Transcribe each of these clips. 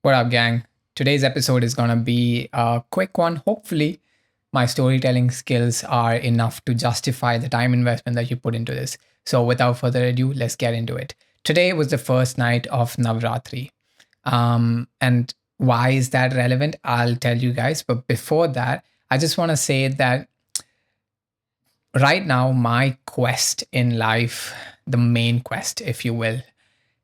What up, gang? Today's episode is going to be a quick one. Hopefully, my storytelling skills are enough to justify the time investment that you put into this. So, without further ado, let's get into it. Today was the first night of Navratri. And why is that relevant? I'll tell you guys. But before that, I just want to say that right now, my quest in life, the main quest, if you will,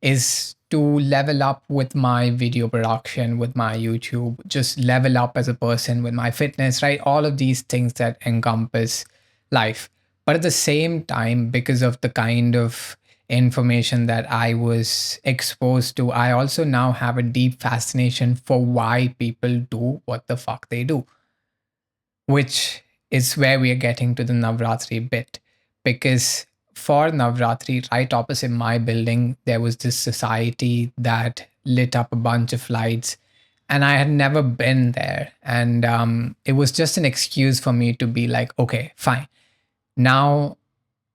is to level up with my video production, with my YouTube, just level up as a person with my fitness, right? All of these things that encompass life. But at the same time, because of the kind of information that I was exposed to, I also now have a deep fascination for why people do what the fuck they do, which is where we are getting to the Navratri bit. Because for Navratri, right opposite my building, there was this society that lit up a bunch of lights. And I had never been there. And it was just an excuse for me to be like, okay, fine. Now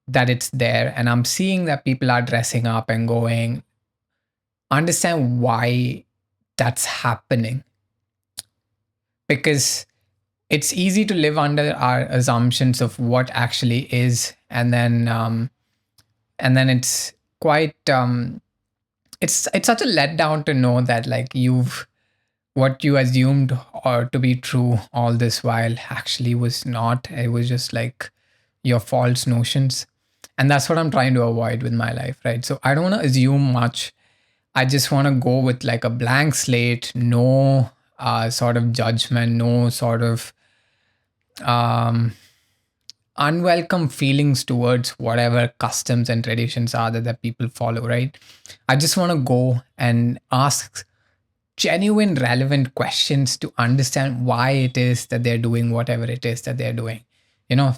that it's there and I'm seeing that people are dressing up and going, understand why that's happening. Because it's easy to live under our assumptions of what actually is, and then it's quite it's such a letdown to know that like you've what you assumed or to be true all this while actually was not. It was just like your false notions, and that's what I'm trying to avoid with my life, right? So I don't want to assume much. I just want to go with like a blank slate, no sort of judgment, no sort of um, unwelcome feelings towards whatever customs and traditions are that people follow, right? I just want to go and ask genuine, relevant questions to understand why it is that they're doing whatever it is that they're doing.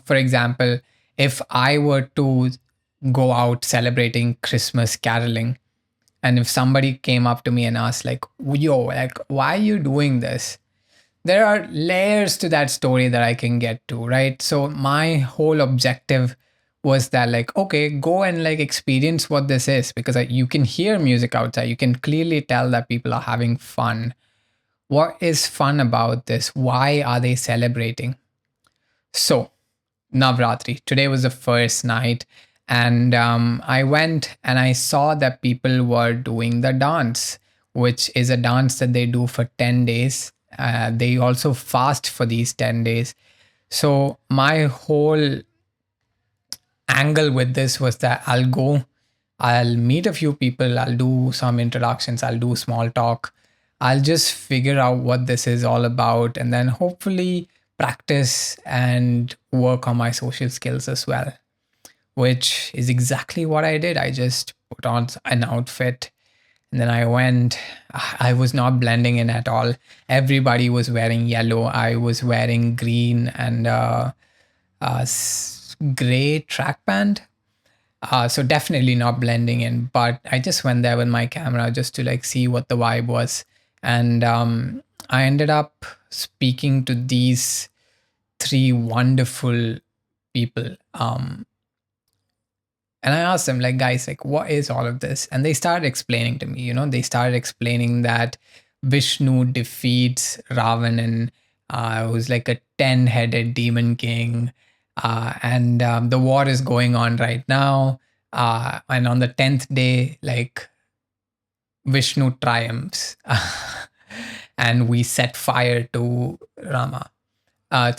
For example, if I were to go out celebrating Christmas caroling, and if somebody came up to me and asked, like, yo, like, why are you doing this? There are layers to that story that I can get to, right? So my whole objective was that like, okay, go and like experience what this is, because you can hear music outside. You can clearly tell that people are having fun. What is fun about this? Why are they celebrating? So Navratri, today was the first night, and I went and I saw that people were doing the dance, which is a dance that they do for 10 days. They also fast for these 10 days. So my whole angle with this was that I'll go, I'll meet a few people, I'll do some introductions, I'll do small talk, I'll just figure out what this is all about, and then hopefully practice and work on my social skills as well, which is exactly what I did. I just put on an outfit and then I went. I was not blending in at all. Everybody was wearing yellow. I was wearing green and gray track band. So definitely not blending in, but I just went there with my camera just to like see what the vibe was. And I ended up speaking to these three wonderful people. And I asked them, like, guys, like, what is all of this? And they started explaining to me, they started explaining that Vishnu defeats Ravan, who's like a 10-headed demon king. And the war is going on right now. And on the 10th day, like, Vishnu triumphs. And we set fire to Ravan. I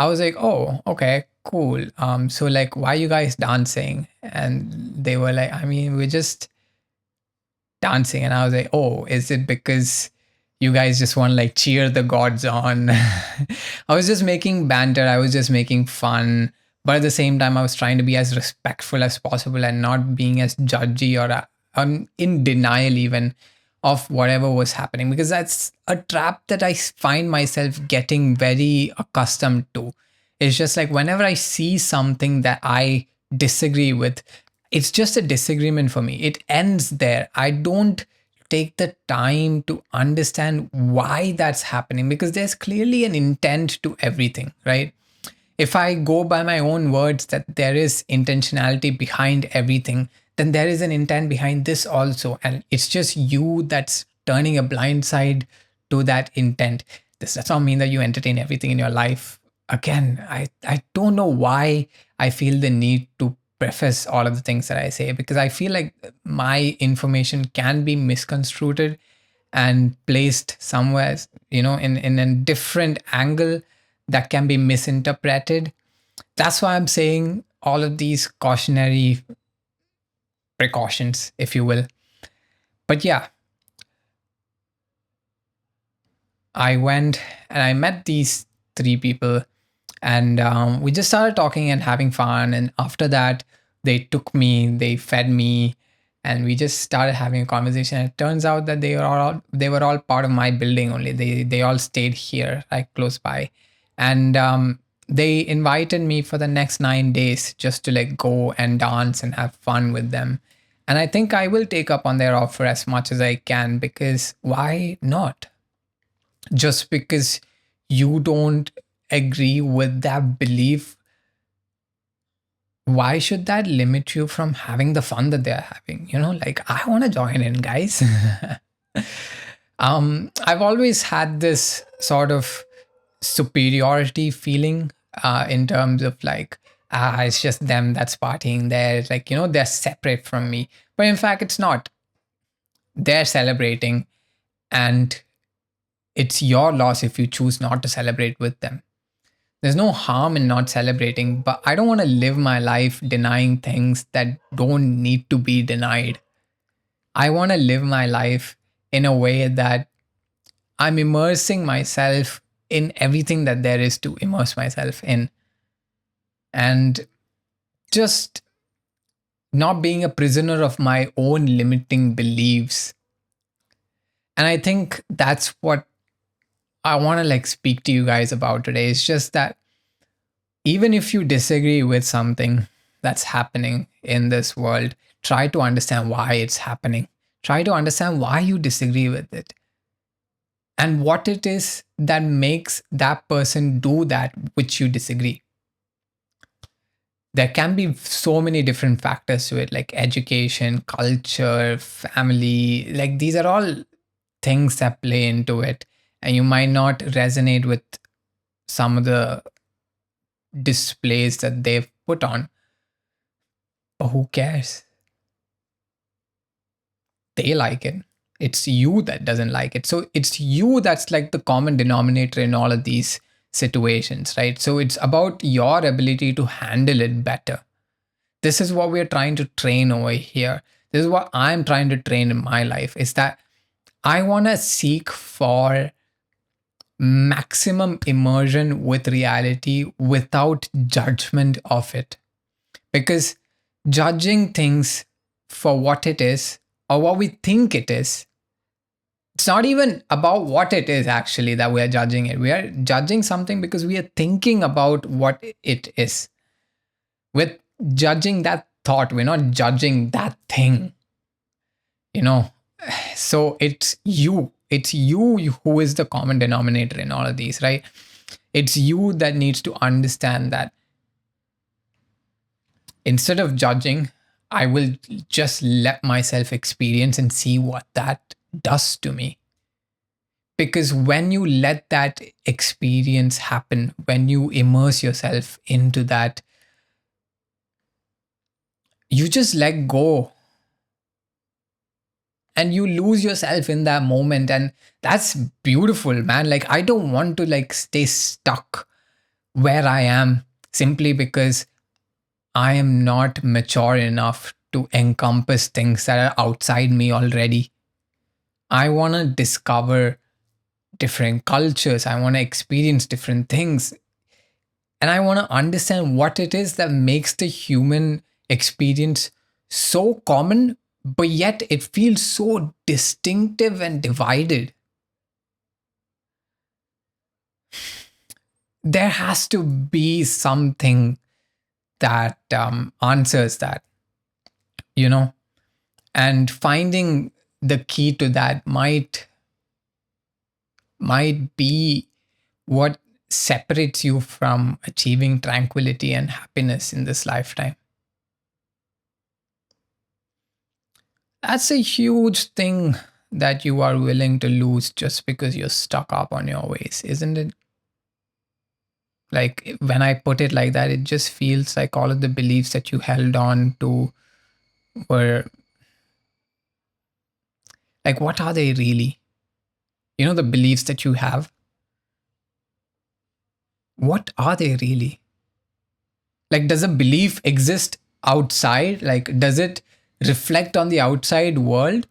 was like, oh, okay, cool. So like, why are you guys dancing? And they were like, I mean, we're just dancing. And I was like, oh, is it because you guys just want to like cheer the gods on? I was just making banter. I was just making fun. But at the same time, I was trying to be as respectful as possible and not being as judgy or in denial even of whatever was happening, because that's a trap that I find myself getting very accustomed to. It's just like whenever I see something that I disagree with, it's just a disagreement for me. It ends there. I don't take the time to understand why that's happening, because there's clearly an intent to everything, right? If I go by my own words that there is intentionality behind everything, then there is an intent behind this also. And it's just you that's turning a blind side to that intent. This does not mean that you entertain everything in your life. Again, I don't know why I feel the need to preface all of the things that I say, because I feel like my information can be misconstrued and placed somewhere, in a different angle that can be misinterpreted. That's why I'm saying all of these cautionary precautions, if you will. But yeah, I went and I met these three people, and we just started talking and having fun. And after that, they took me, they fed me, and we just started having a conversation. It turns out that they were all part of my building only. They all stayed here, like close by, and they invited me for the next 9 days just to like go and dance and have fun with them. And I think I will take up on their offer as much as I can, because why not? Just because you don't agree with that belief, why should that limit you from having the fun that they're having? Like, I want to join in, guys. I've always had this sort of superiority feeling, in terms of like, it's just them that's partying there. It's like, they're separate from me. But in fact, it's not. They're celebrating, and it's your loss if you choose not to celebrate with them. There's no harm in not celebrating, but I don't want to live my life denying things that don't need to be denied. I want to live my life in a way that I'm immersing myself in everything that there is to immerse myself in, and just not being a prisoner of my own limiting beliefs. And I think that's what I want to like speak to you guys about today. It's just that even if you disagree with something that's happening in this world, try to understand why it's happening. Try to understand why you disagree with it and what it is that makes that person do that which you disagree. There can be so many different factors to it, like education, culture, family. Like, these are all things that play into it. And you might not resonate with some of the displays that they've put on. But who cares? They like it. It's you that doesn't like it. So it's you that's like the common denominator in all of these situations, right? So it's about your ability to handle it better. This is what we're trying to train over here. This is what I'm trying to train in my life, is that I want to seek for maximum immersion with reality without judgment of it. Because judging things for what it is or what we think it is, it's not even about what it is actually that we are judging it. We are judging something because we are thinking about what it is. With judging that thought, we're not judging that thing, you know. So it's you who is the common denominator in all of these, right? It's you that needs to understand that instead of judging, I will just let myself experience and see what that does to me. Because when you let that experience happen, when you immerse yourself into that, you just let go and you lose yourself in that moment. And that's beautiful, man. Like, I don't want to like stay stuck where I am simply because I am not mature enough to encompass things that are outside me already. I want to discover different cultures. I want to experience different things. And I want to understand what it is that makes the human experience so common, but yet it feels so distinctive and divided. There has to be something that answers that, you know, and finding the key to that might be what separates you from achieving tranquility and happiness in this lifetime. That's a huge thing that you are willing to lose just because you're stuck up on your ways, isn't it? Like when I put it like that, it just feels like all of the beliefs that you held on to were like, what are they really? You know, the beliefs that you have, what are they really? Like, does a belief exist outside? Like, does it reflect on the outside world?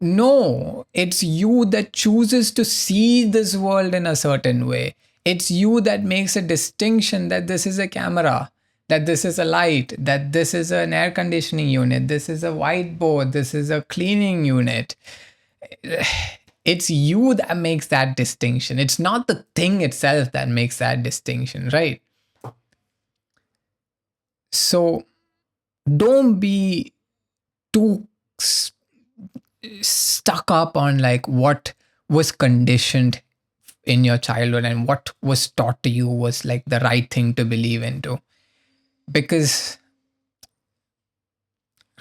No, it's you that chooses to see this world in a certain way. It's you that makes a distinction that this is a camera, that this is a light, that this is an air conditioning unit, this is a whiteboard, this is a cleaning unit. It's you that makes that distinction. It's not the thing itself that makes that distinction, right? So don't be too stuck up on like what was conditioned in your childhood and what was taught to you was like the right thing to believe into, because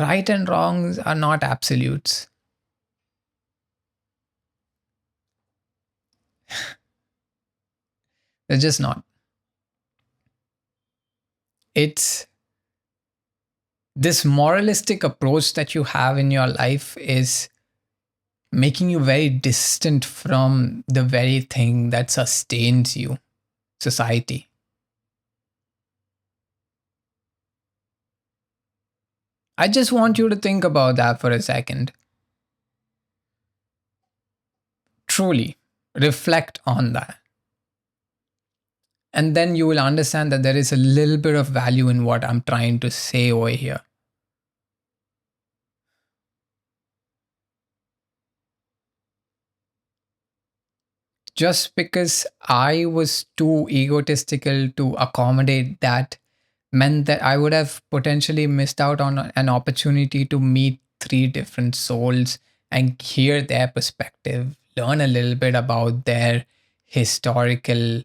right and wrongs are not absolutes. They're just not. It's this moralistic approach that you have in your life is making you very distant from the very thing that sustains you, society. I just want you to think about that for a second. Truly reflect on that. And then you will understand that there is a little bit of value in what I'm trying to say over here. Just because I was too egotistical to accommodate that meant that I would have potentially missed out on an opportunity to meet three different souls and hear their perspective, learn a little bit about their historical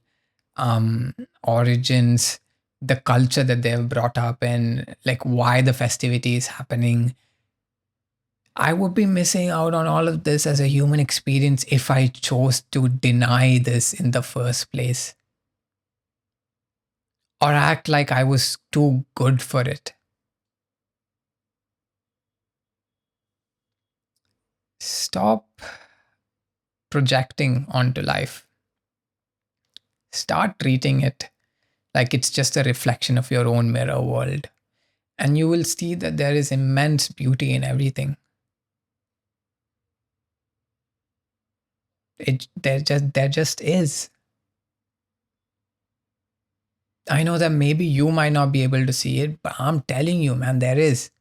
origins, the culture that they've brought up in, like why the festivity is happening. I would be missing out on all of this as a human experience if I chose to deny this in the first place or act like I was too good for it. Stop projecting onto life. Start treating it like it's just a reflection of your own mirror world. And you will see that there is immense beauty in everything. There just is. I know that maybe you might not be able to see it, but I'm telling you, man, there is.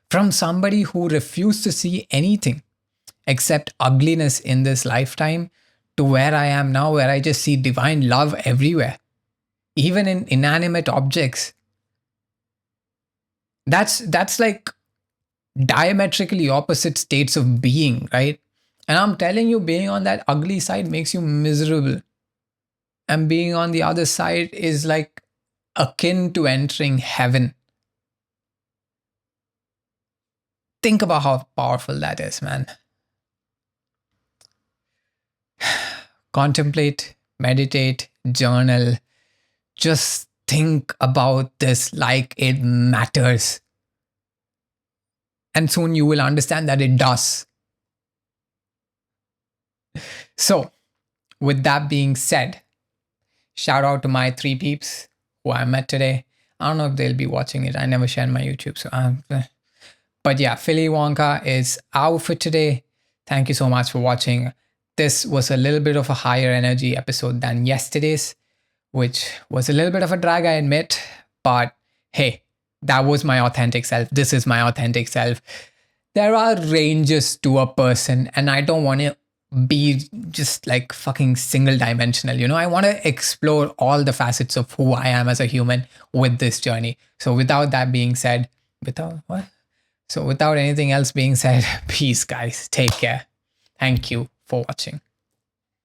From somebody who refused to see anything except ugliness in this lifetime to where I am now, where I just see divine love everywhere, even in inanimate objects. That's like diametrically opposite states of being, right? And I'm telling you, being on that ugly side makes you miserable. And being on the other side is like akin to entering heaven. Think about how powerful that is, man. Contemplate, meditate, journal. Just think about this like it matters. And soon you will understand that it does. So, with that being said, shout out to my three peeps who I met today. I don't know if they'll be watching it. I never share my YouTube. So, but yeah, Philly Wonka is out for today. Thank you so much for watching. This was a little bit of a higher energy episode than yesterday's, which was a little bit of a drag, I admit. But hey, that was my authentic self. This is my authentic self. There are ranges to a person, and I don't want to be just like fucking single dimensional. You know, I want to explore all the facets of who I am as a human with this journey. So, without that being said, without what? So, without anything else being said, peace, guys. Take care. Thank you for watching.